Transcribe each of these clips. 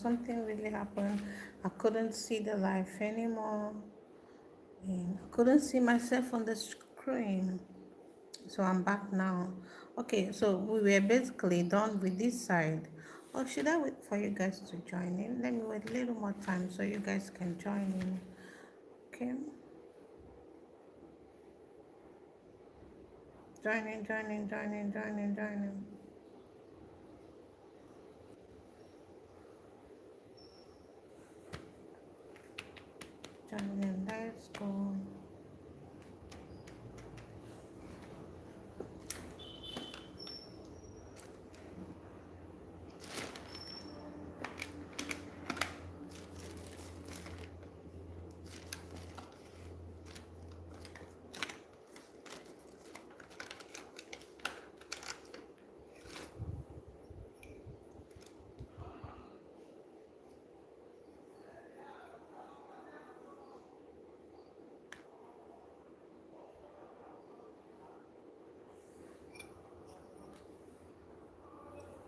something really happened. I couldn't see the life anymore, and I couldn't see myself on the screen. So I'm back now. Okay, so we were basically done with this side. Or should I wait for you guys to join in? Let me wait a little more time so you guys can join in. Okay. Join in, join in, join in, join in, join in. Join in. Let's go.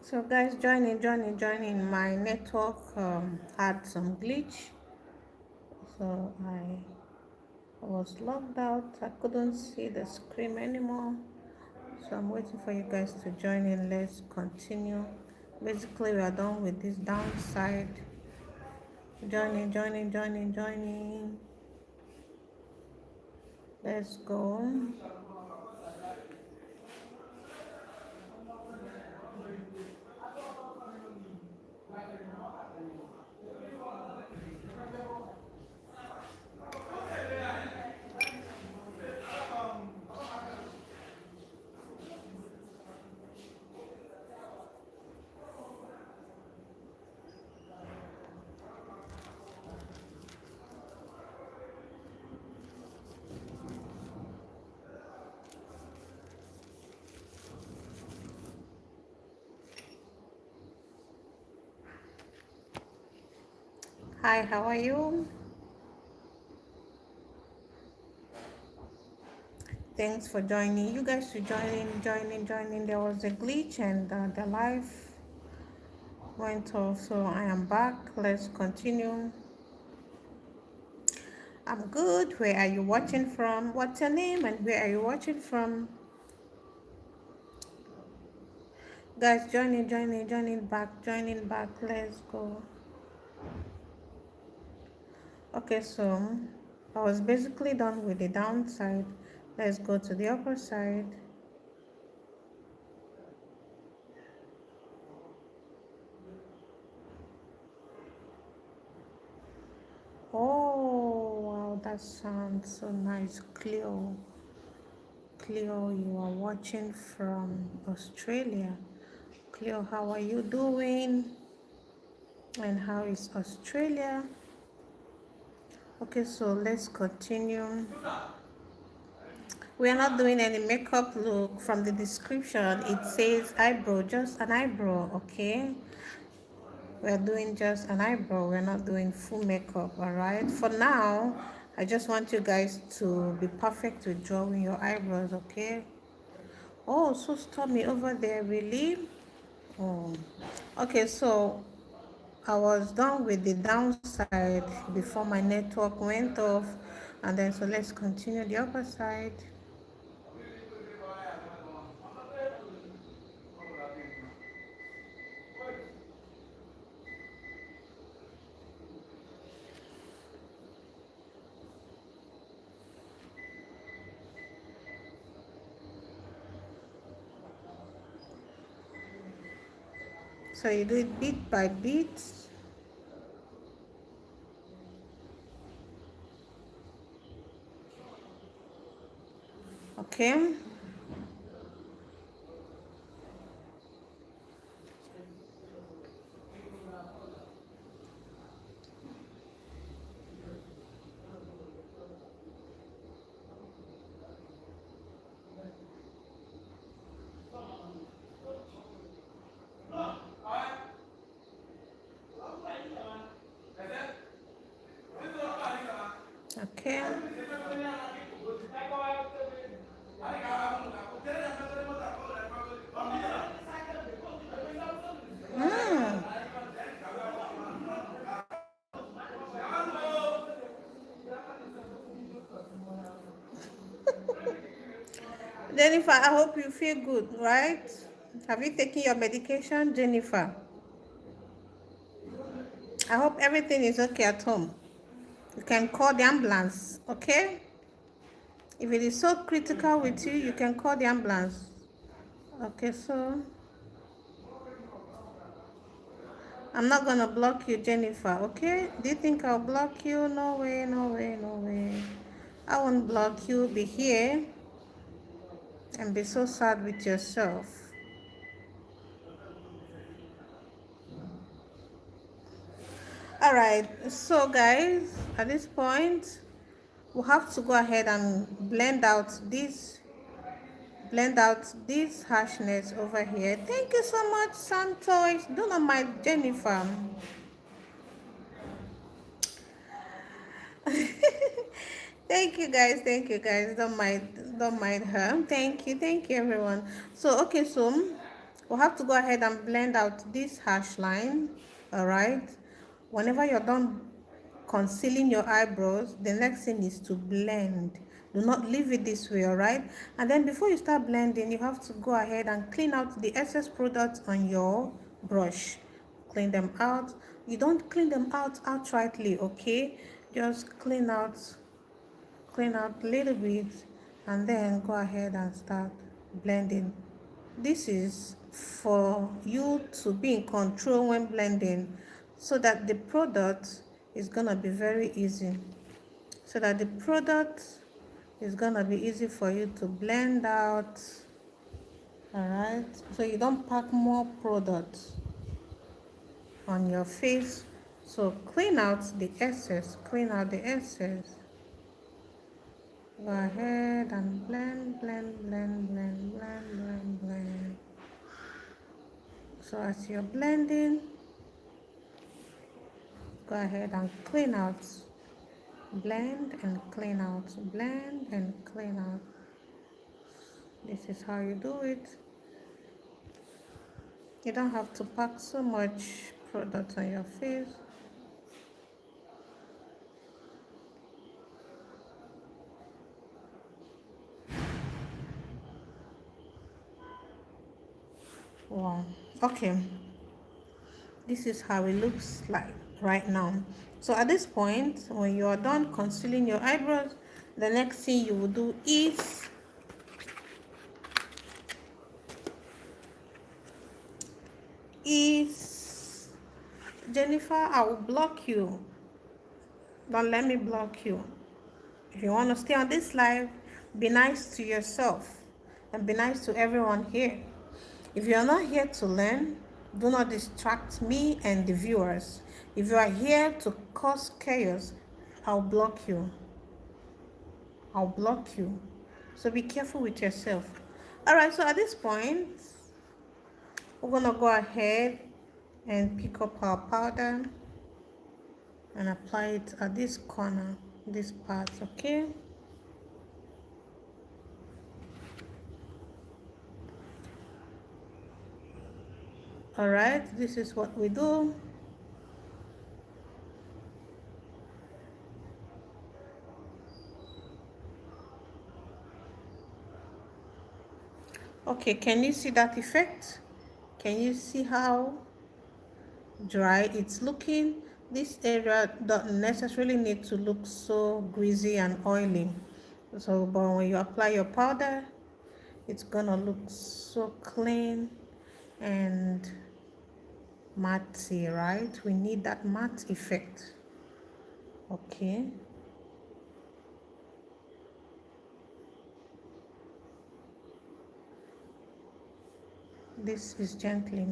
So guys, join in, join in, join in. My network had some glitch, so I was logged out. I couldn't see the screen anymore. So I'm waiting for you guys to join in. Let's continue. Basically, we are done with this downside. Join in, join in, join in, join in. Let's go. Hi, how are you? Thanks for joining. You guys should join in, join in, join in. There was a glitch and the live went off, so I am back. Let's continue. I'm good. Where are you watching from? What's your name and where are you watching from? Guys, join in, join in, join in back, join in back. Let's go. Okay, so I was basically done with the downside. Let's go to the upper side. Oh, wow, that sounds so nice. Cleo, Cleo, you are watching from Australia. Cleo, how are you doing? And how is Australia? Okay, so let's continue. We are not doing any makeup look. From the description, it says eyebrow, just an eyebrow, okay? We're doing just an eyebrow. We're not doing full makeup, all right? For now, I just want you guys to be perfect with drawing your eyebrows, okay? Oh, so stormy over there, really? Oh, okay, so I was done with the downside before my network went off, and then so let's continue the upper side. So you do it bit by bit, okay? Okay. Mm. Jennifer, I hope you feel good, right? Have you taken your medication, Jennifer? I hope everything is okay at home. You can call the ambulance, okay? If it is so critical with you, you can call the ambulance. Okay, so I'm not gonna block you, Jennifer, okay? Do you think I'll block you? No way, no way, no way. I won't block you. Be here and be so sad with yourself. All right, so guys, at this point, we'll have to go ahead and blend out this harshness over here. Thank you so much, Santosh. Do not mind Jennifer. Thank you guys, thank you guys. Don't mind her. Thank you everyone. So okay, so we'll have to go ahead and blend out this hash line. All right, whenever you're done concealing your eyebrows, the next thing is to blend. Do not leave it this way, all right? And then before you start blending, you have to go ahead and clean out the excess products on your brush. Clean them out. You don't clean them out outrightly, okay? Just clean out a little bit, and then go ahead and start blending. This is for you to be in control when blending, so that the product is gonna be very easy. For you to blend out. All right, so you don't pack more products on your face. So clean out the excess. Go ahead and blend. So as you're blending, go ahead and clean out. Blend and clean out. This is how you do it. You don't have to pack so much product on your face. Wow. Okay. This is how it looks like right now. So at this point, when you are done concealing your eyebrows, the next thing you will do is Jennifer, I will block you. Don't let me block you. If you want to stay on this live, be nice to yourself and be nice to everyone here. If you are not here to learn, do not distract me and the viewers. If you are here to cause chaos, I'll block you. So be careful with yourself. All right, so at this point, we're gonna go ahead and pick up our powder and apply it at this corner, this part, okay? All right, this is what we do. Okay, can you see that effect? Can you see how dry it's looking? This area doesn't necessarily need to look so greasy and oily. So, but when you apply your powder, it's gonna look so clean and matte, right? We need that matte effect. Okay. This is gently.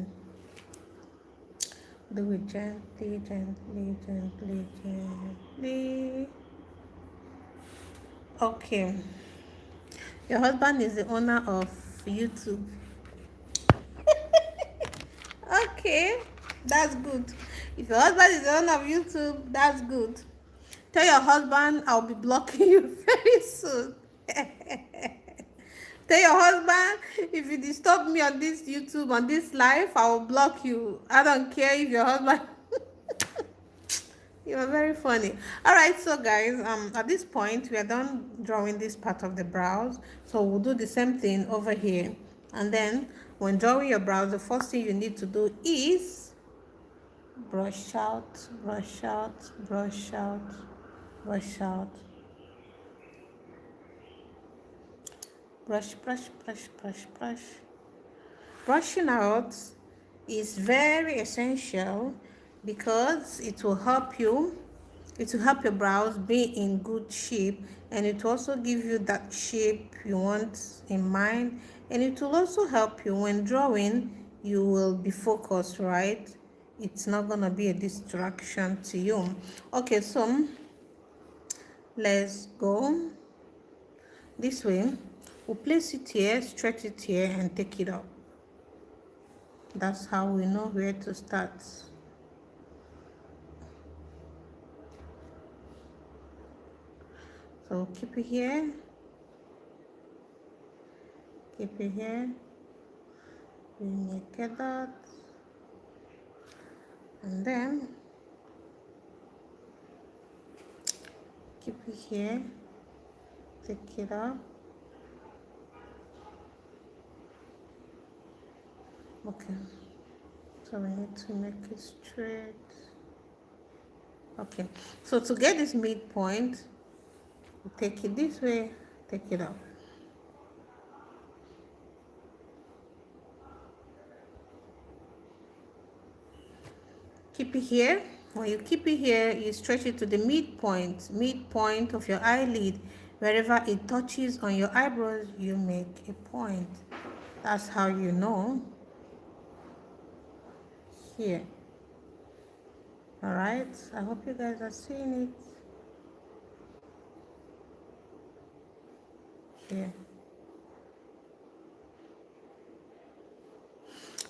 Do it gently. Okay. Your husband is the owner of YouTube. Okay, that's good. If your husband is the owner of YouTube, that's good. Tell your husband I'll be blocking you very soon. Tell your husband, if you disturb me on this YouTube, on this live, I will block you. I don't care if your husband You are very funny. All right, so guys, at this point we are done drawing this part of the brows. So we'll do the same thing over here. And then when drawing your brows, the first thing you need to do is brush out, brush out, brush out, brush out. Brush, brush, brush, brush, brush. Brushing out is very essential because it will help your brows be in good shape, and it will also give you that shape you want in mind, and it will also help you when drawing. You will be focused, right? It's not gonna be a distraction to you. Okay, so let's go this way. We'll place it here, stretch it here, and take it up. That's how we know where to start. So keep it here, keep it here, we make a dot, and then keep it here, take it up. Okay, so we need to make it straight. Okay, so to get this midpoint, we take it this way, take it up. Keep it here. When you keep it here, you stretch it to the midpoint of your eyelid. Wherever it touches on your eyebrows, you make a point. That's how you know. Here. All right, I hope you guys are seeing it. Here.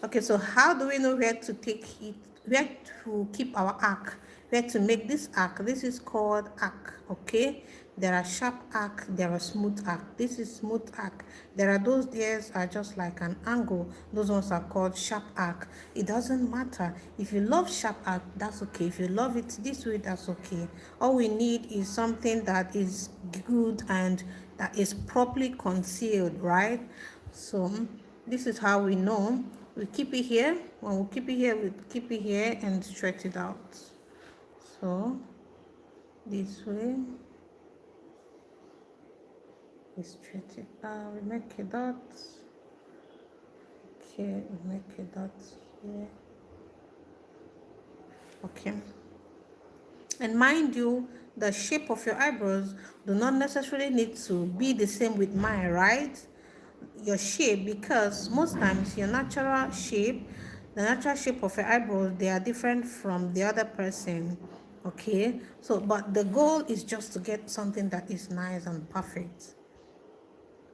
Okay, so how do we know where to take it, where to keep our arc, where to make this arc? This is called arc, okay? There are sharp arc, there are smooth arc. This is smooth arc. There are those there are just like an angle. Those ones are called sharp arc. It doesn't matter. If you love sharp arc, that's okay. If you love it this way, that's okay. All we need is something that is good and that is properly concealed, right? So this is how we know. We keep it here. When we keep it here, we keep it here and stretch it out. So this way, we stretch it out. We make a dot. Okay, we make a dot here. Okay. And mind you, the shape of your eyebrows do not necessarily need to be the same with mine, right? Your shape, because most times the natural shape of your eyebrows, they are different from the other person. Okay, so but the goal is just to get something that is nice and perfect,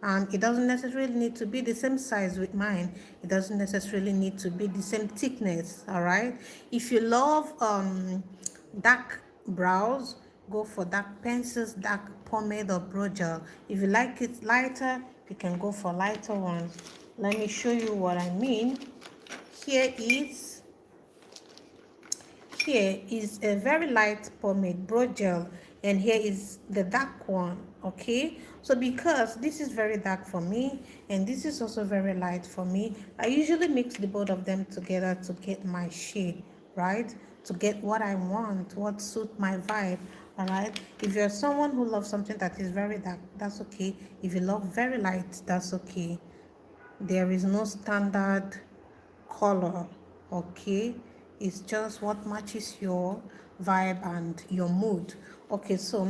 and it doesn't necessarily need to be the same size with mine. It doesn't necessarily need to be the same thickness. All right, if you love dark brows, go for dark pencils, dark pomade or brow gel. If you like it lighter, you can go for lighter ones. Let me show you what I mean. Here is a very light pomade brow gel, and here is the dark one. Okay, so because this is very dark for me and this is also very light for me, I usually mix the both of them together to get my shade, right? To get what I want, what suits my vibe. All right, if you're someone who loves something that is very dark, that's okay. If you love very light, that's okay. There is no standard color, okay? It's just what matches your vibe and your mood. Okay, so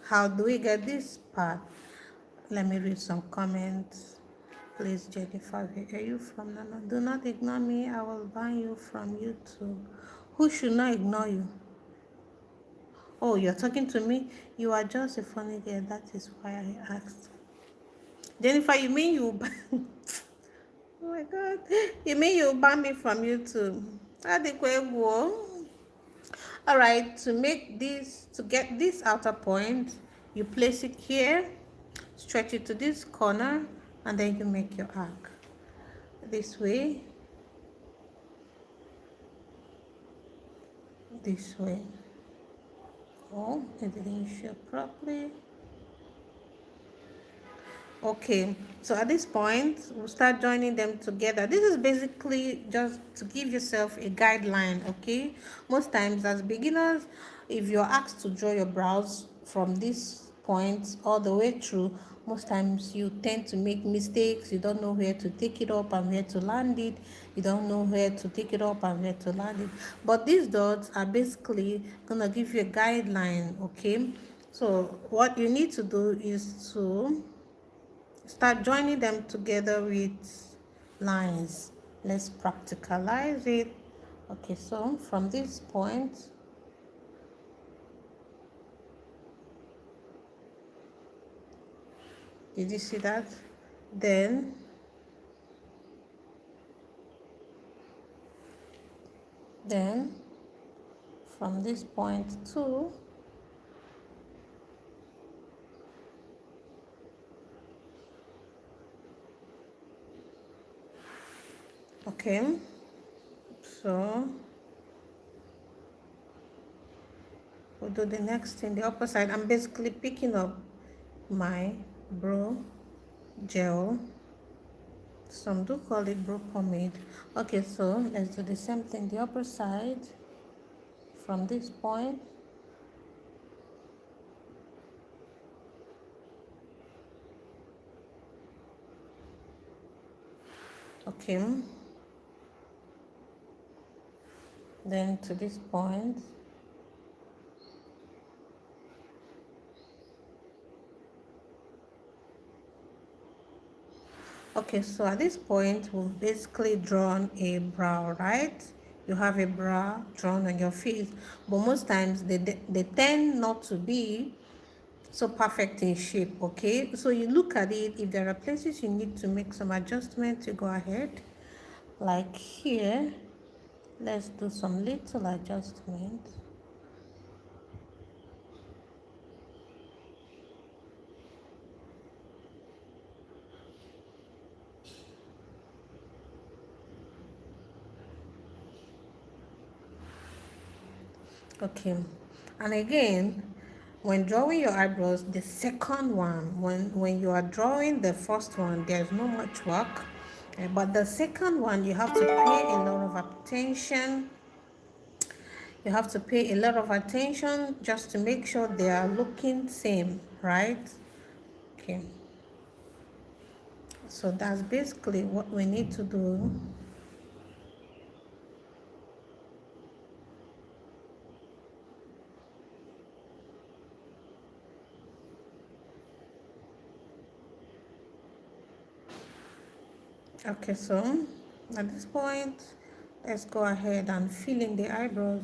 how do we get this part? Let me read some comments. Please, Jennifer, where are you from? Nana? Do not ignore me. I will ban you from YouTube. Who should not ignore you? Oh, you're talking to me? You are just a funny girl. That is why I asked. Jennifer, you mean you ban? Oh my God. You mean you ban me from YouTube? All right, to get this outer point, you place it here, stretch it to this corner, and then you make your arc. This way, this way. Oh, it didn't show properly. Okay, so at this point, we'll start joining them together. This is basically just to give yourself a guideline, okay? Most times, as beginners, if you're asked to draw your brows from this point all the way through, most times you tend to make mistakes. You don't know where to take it up and where to land it. You don't know where to take it up and where to land it. But these dots are basically gonna give you a guideline, okay? So what you need to do is to start joining them together with lines. Let's practicalize it. Okay, so from this point, did you see that? Then then from this point to, okay, so we'll do the next thing, the upper side. I'm basically picking up my brow gel. Some do call it brow pomade. Okay, so let's do the same thing, the upper side from this point. Okay, then to this point. Okay, so at this point, we've basically drawn a brow, right? You have a brow drawn on your face, but most times they tend not to be so perfect in shape, okay? So you look at it, if there are places you need to make some adjustments, you go ahead. Like here, let's do some little adjustments. Okay, and again, when drawing your eyebrows, the second one, when you are drawing the first one, there's not much work, but the second one, you have to pay a lot of attention. You have to pay a lot of attention just to make sure they are looking same, right? Okay, so that's basically what we need to do. Okay, so at this point, let's go ahead and fill in the eyebrows.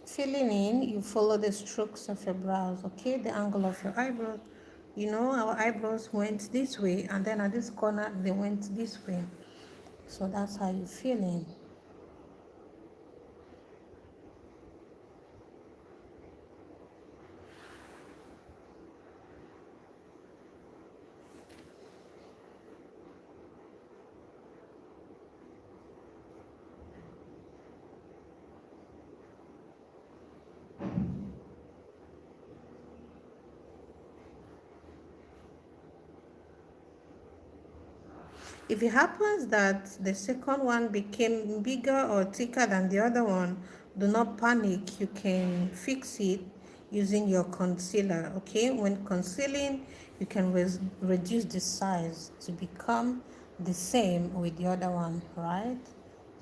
Filling in, you follow the strokes of your brows, okay? The angle of your eyebrows. You know, our eyebrows went this way, and then at this corner, they went this way. So that's how you fill in. If it happens that the second one became bigger or thicker than the other one, do not panic. You can fix it using your concealer, okay? When concealing, you can reduce the size to become the same with the other one, right?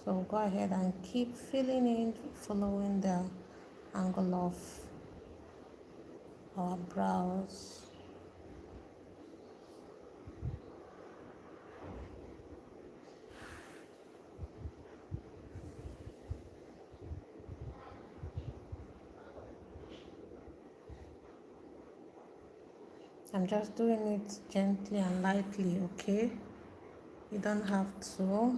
So go ahead and keep filling in, following the angle of our brows. I'm just doing it gently and lightly, okay? You don't have to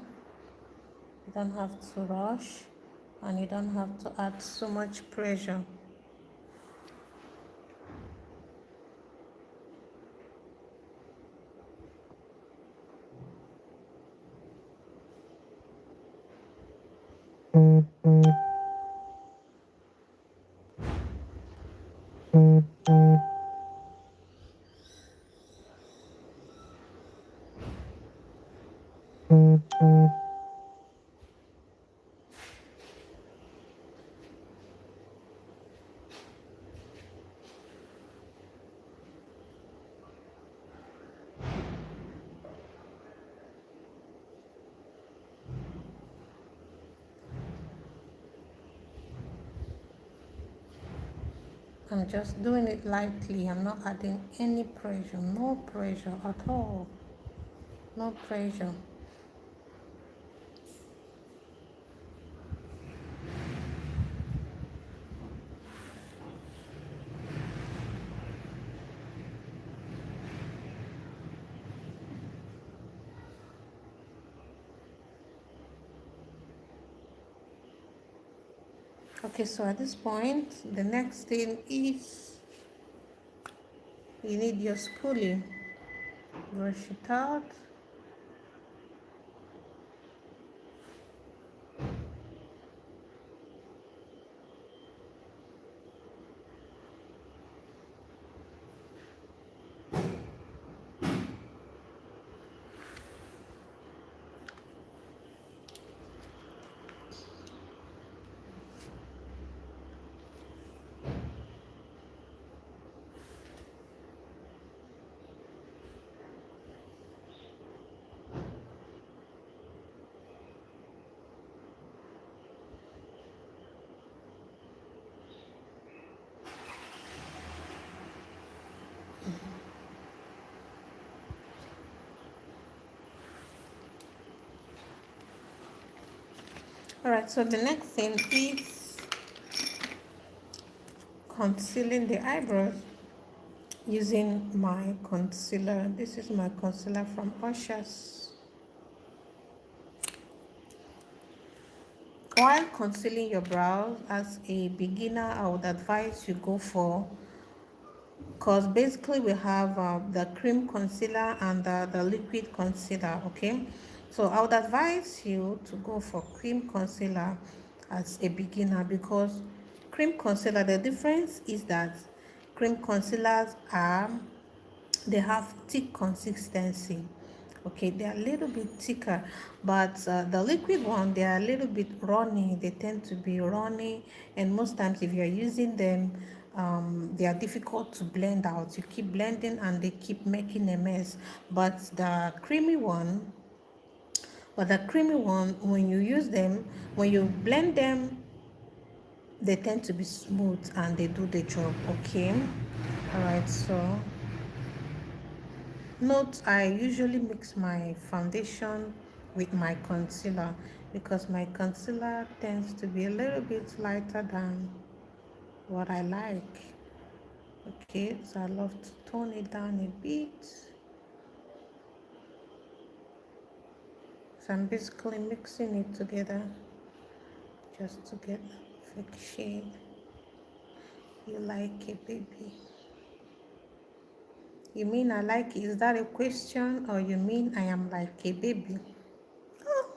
You don't have to rush, and you don't have to add so much pressure. I'm just doing it lightly. I'm not adding any pressure. No pressure at all. No pressure. Okay, so at this point, the next thing is you need your spoolie. Brush it out. All right, so the next thing is concealing the eyebrows using my concealer. This is my concealer from Ushers. While concealing your brows as a beginner, I would advise you go for, because basically we have the cream concealer and the liquid concealer. Okay, so I would advise you to go for cream concealer as a beginner, because cream concealer, the difference is that cream concealers are, they have thick consistency. Okay, they are a little bit thicker, but the liquid one, they are a little bit runny. They tend to be runny, and most times if you're using them, they are difficult to blend out. You keep blending and they keep making a mess. But the creamy one, when you use them, when you blend them, they tend to be smooth and they do the job. Okay, all right, so note, I usually mix my foundation with my concealer, because my concealer tends to be a little bit lighter than what I like. Okay, so I love to tone it down a bit. So I'm basically mixing it together just to get a perfect shade. You like it, baby? You mean I like it? Is that a question, or you mean I am like a baby? Oh,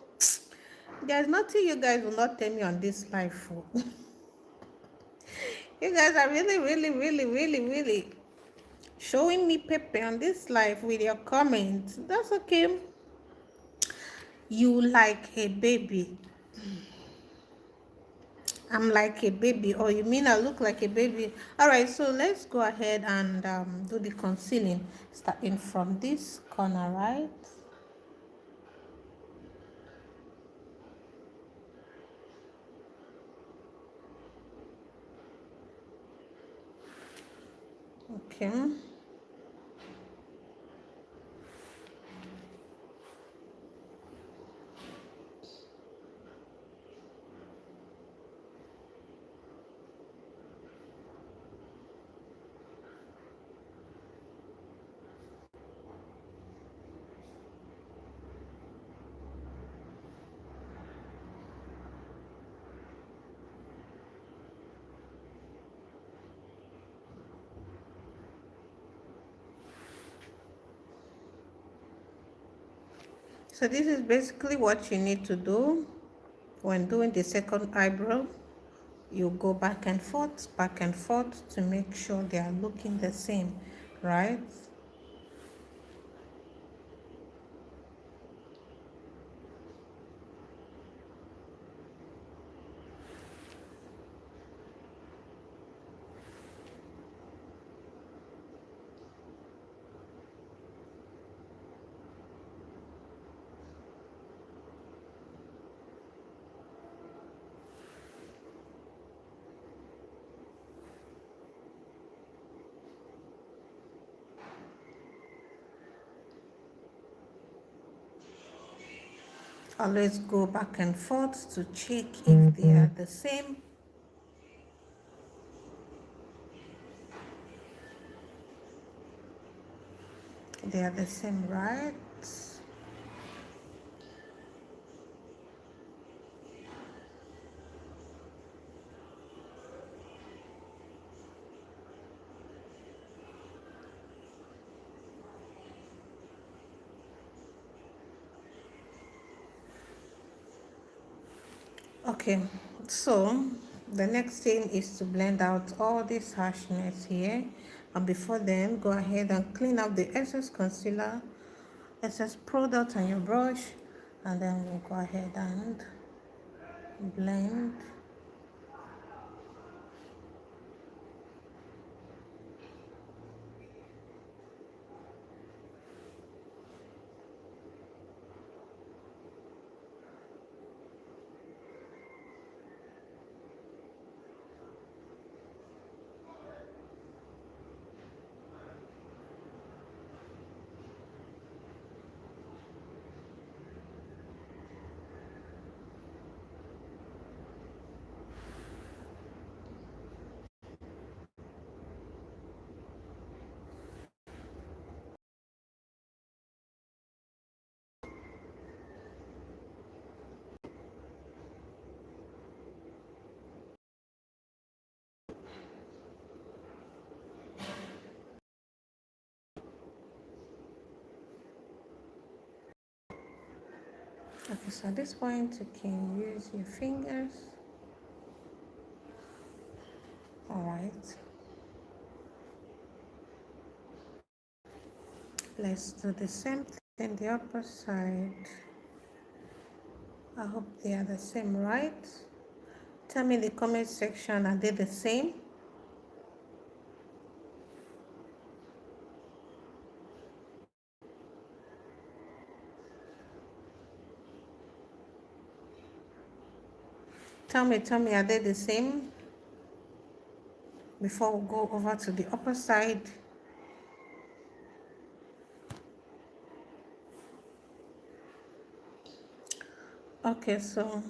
there's nothing you guys will not tell me on this life for. You guys are really, really, really, really, really showing me pepe on this life with your comments. That's okay. You like a baby. I'm like a baby. Or you mean I look like a baby? All right, so let's go ahead and do the concealing. Starting from this corner, right? Okay. So this is basically what you need to do. When doing the second eyebrow, you go back and forth to make sure they are looking the same, right? Always go back and forth to check if they are the same. They are the same, right? Okay, so the next thing is to blend out all this harshness here. And before then, go ahead and clean up the excess concealer, excess product on your brush, and then we'll go ahead and blend. Okay, so at this point, you can use your fingers. All right. Let's do the same thing the upper side. I hope they are the same, right? Tell me in the comment section, are they the same? Tell me, are they the same? Before we go over to the upper side. Okay, so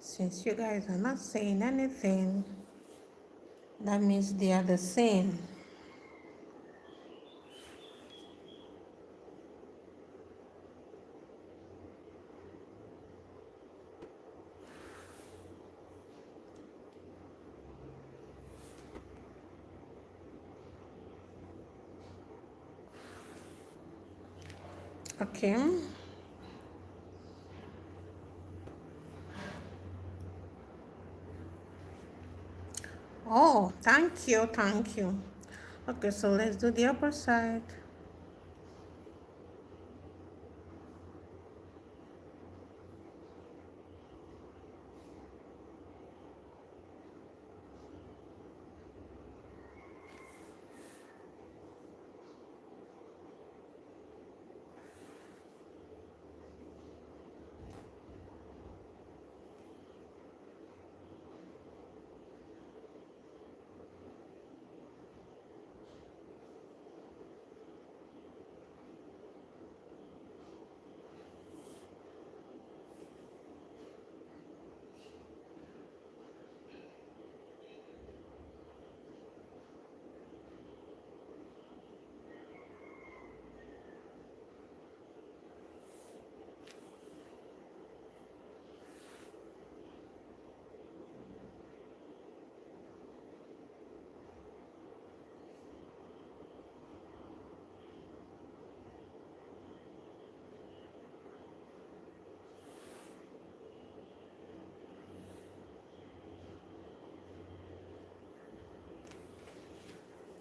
since you guys are not saying anything, that means they are the same. Okay. Oh, thank you, thank you. Okay, so let's do the upper side.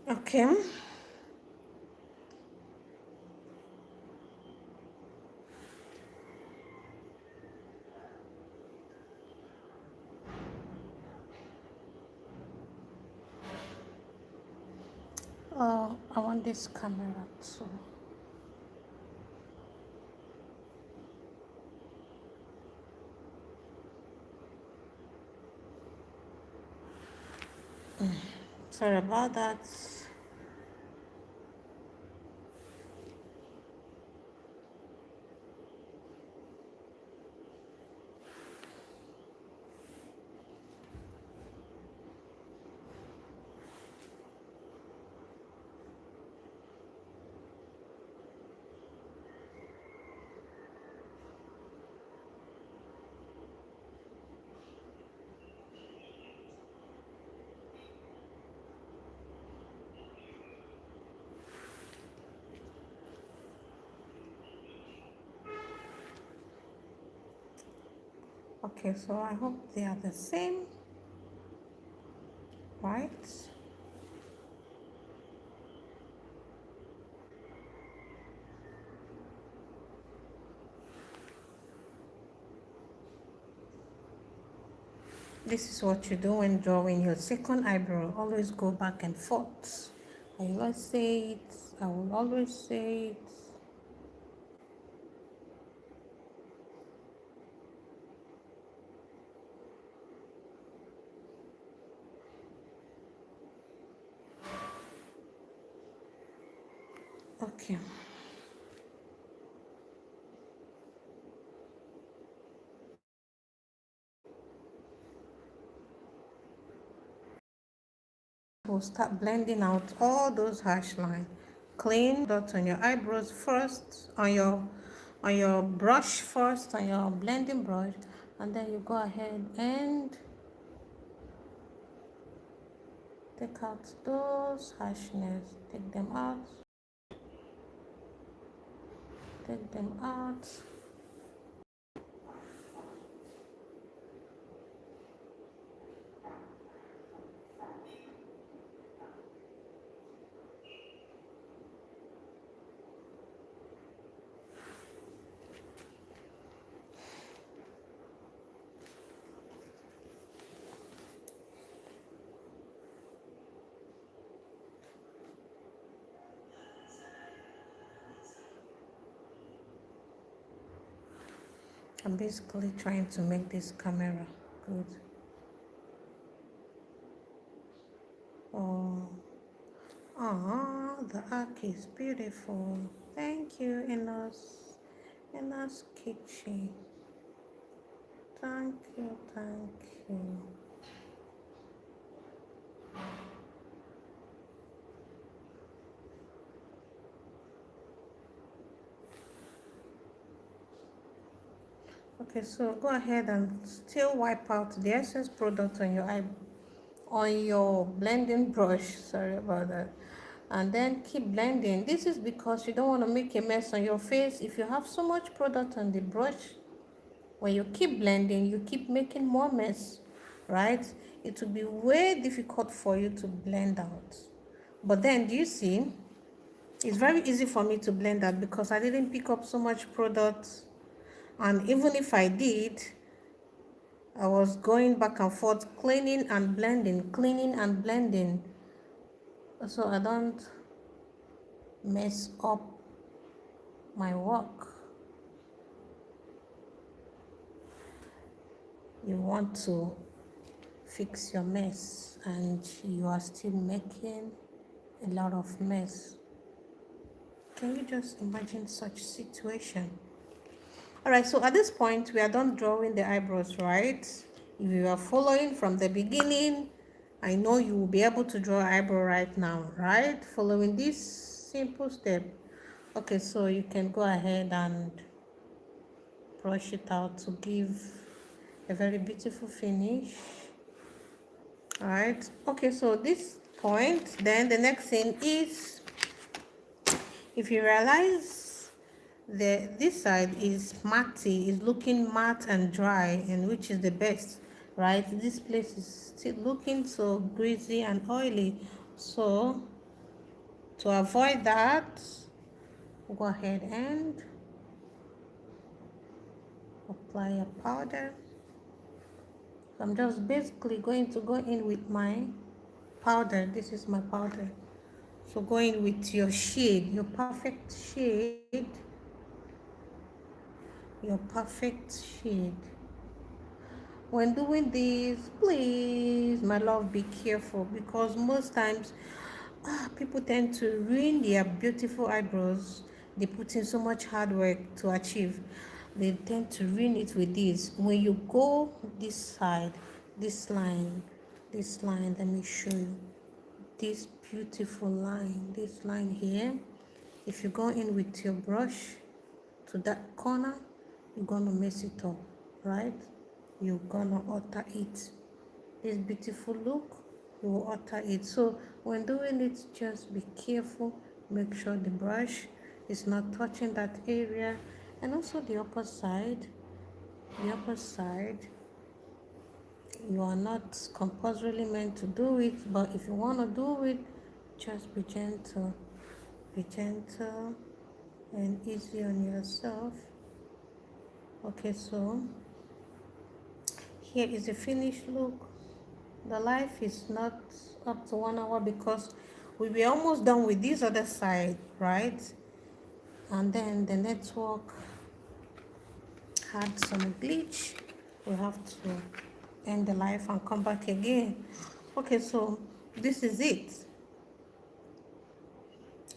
Okay. Oh, I want this camera too. Sorry about that. Okay, so I hope they are the same, right? This is what you do when drawing your second eyebrow. Always go back and forth. I always say it. I will always say it. Okay. We'll start blending out all those harsh lines. Clean dots on your eyebrows first, on your brush first, on your blending brush, and then you go ahead and take out those harshness. Take them out. Take them out. I'm basically trying to make this camera good. Oh, the arc is beautiful. Thank you, Enos Kitchen. Thank you, thank you. Okay, so go ahead and still wipe out the excess product on your eye, on your blending brush. Sorry about that. And then keep blending. This is because you don't want to make a mess on your face. If you have so much product on the brush, when you keep blending, you keep making more mess, right? It will be way difficult for you to blend out. But then, do you see? It's very easy for me to blend out because I didn't pick up so much product. And even if I did, I was going back and forth, cleaning and blending, so I don't mess up my work. You want to fix your mess and you are still making a lot of mess. Can you just imagine such situation? All right, so at this point we are done drawing the eyebrows, right? If you are following from the beginning, I know you will be able to draw eyebrow right now, right? Following this simple step. Okay, so you can go ahead and brush it out to give a very beautiful finish. All right, okay, so this point, then the next thing is, if you realize this side is matty, is looking matte and dry, and which is the best, right? This place is still looking so greasy and oily, so to avoid that, go ahead and apply a powder. I'm just basically going to go in with my powder. This is my powder. So go in with your shade, your perfect shade, your perfect shade. When doing this, please, my love, be careful, because most times people tend to ruin their beautiful eyebrows. They put in so much hard work to achieve. They tend to ruin it with this. When you go this side, this line, let me show you. This beautiful line, this line here, if you go in with your brush to that corner, you're gonna mess it up, right? You're gonna alter it. This beautiful look, you will alter it. So when doing it, just be careful. Make sure the brush is not touching that area, and also the upper side. The upper side, you are not compulsorily meant to do it, but if you want to do it, just be gentle. Be gentle and easy on yourself. Okay, so here is the finished look. The life is not up to 1 hour because we were almost done with this other side, right? And then the network had some glitch. We have to end the life and come back again. Okay, so this is it.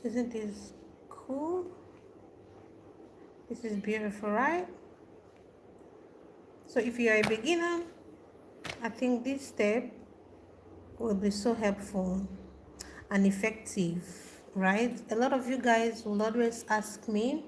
Isn't this cool? This is beautiful, right? So if you are a beginner, I think this step will be so helpful and effective, right? A lot of you guys will always ask me,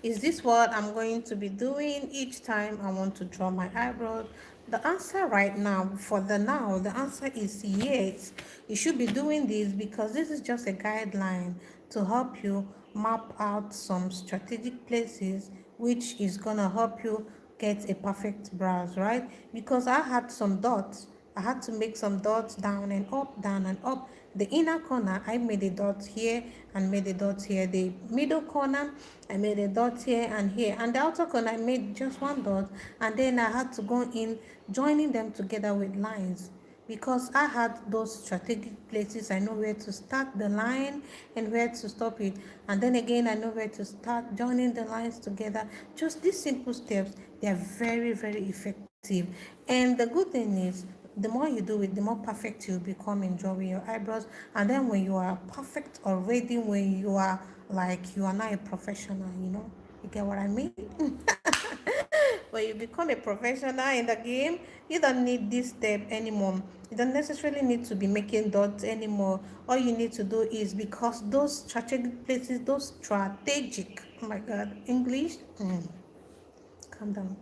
is this what I'm going to be doing each time I want to draw my eyebrows? The answer right now, the answer is yes. You should be doing this because this is just a guideline to help you map out some strategic places which is gonna help you get a perfect brows, right? Because I had some dots. I had to make some dots down and up, down and up. The inner corner, I made a dot here and made a dot here. The middle corner, I made a dot here and here. And the outer corner, I made just one dot. And then I had to go in, joining them together with lines. Because I had those strategic places, I know where to start the line and where to stop it. And then again, I know where to start joining the lines together. Just these simple steps, they are very, very effective. And the good thing is, the more you do it, the more perfect you become in drawing your eyebrows. And then when you are perfect already, when you are like, you are now a professional, you get what I mean? When you become a professional in the game, you don't need this step anymore. You don't necessarily need to be making dots anymore. All you need to do is, because those strategic places, oh my God, English, calm down,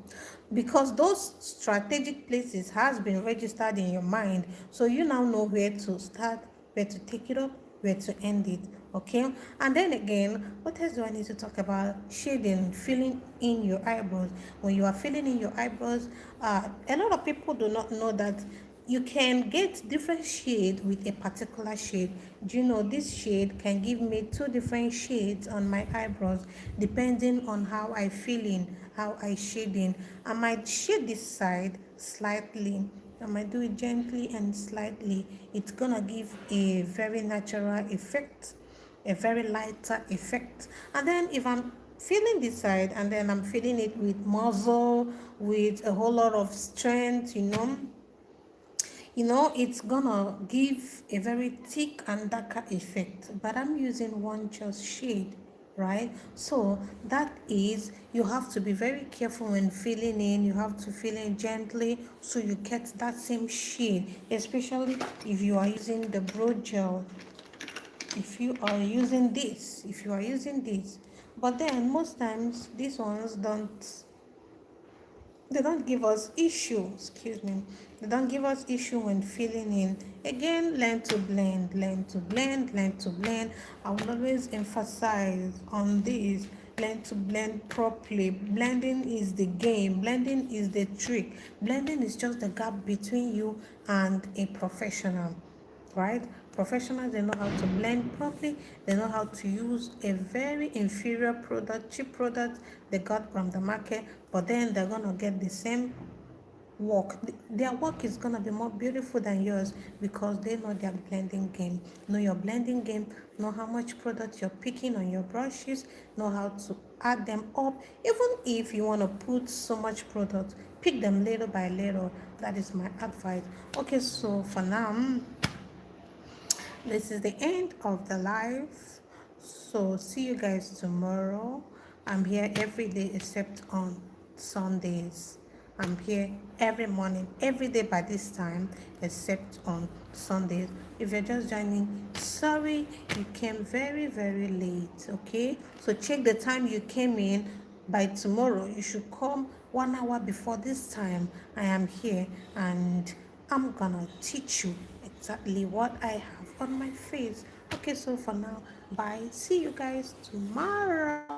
because those strategic places has been registered in your mind, so you now know where to start, where to take it up, where to end it. Okay, and then again, what else do I need to talk about? Shading, filling in your eyebrows. When you are filling in your eyebrows, a lot of people do not know that you can get different shade with a particular shade. Do you know this shade can give me two different shades on my eyebrows depending on how I feeling, how I shading. I might shade this side slightly. I might do it gently and slightly. It's gonna give a very natural effect, a very lighter effect. And then if I'm feeling this side and then I'm feeling it with muscle, with a whole lot of strength, it's gonna give a very thick and darker effect, but I'm using one just shade, right? So that is, you have to be very careful when filling in. You have to fill in gently so you get that same shade, especially if you are using the brow gel. If you are using this, but then most times these ones don't give us issue, excuse me, they don't give us issue when filling in. Again, learn to blend, learn to blend, learn to blend. I will always emphasize on this: learn to blend properly. Blending is the game, blending is the trick. Blending is just the gap between you and a professional, right? Professionals, they know how to blend properly. They know how to use a very inferior product, cheap product they got from the market, but then they're gonna get the same work. Their work is gonna be more beautiful than yours because they know their blending game. Know your blending game, know how much product you're picking on your brushes, know how to add them up. Even if you want to put so much product, pick them little by little. That is my advice. Okay, so for now, this is the end of the live. So see you guys tomorrow. I'm here every day except on Sundays. I'm here every morning, every day by this time, except on Sundays. If you're just joining, sorry you came very, very late. Okay, so check the time you came in. By tomorrow, you should come 1 hour before this time. I am here and I'm gonna teach you exactly what I have on my face. Okay, so for now, bye. See you guys tomorrow.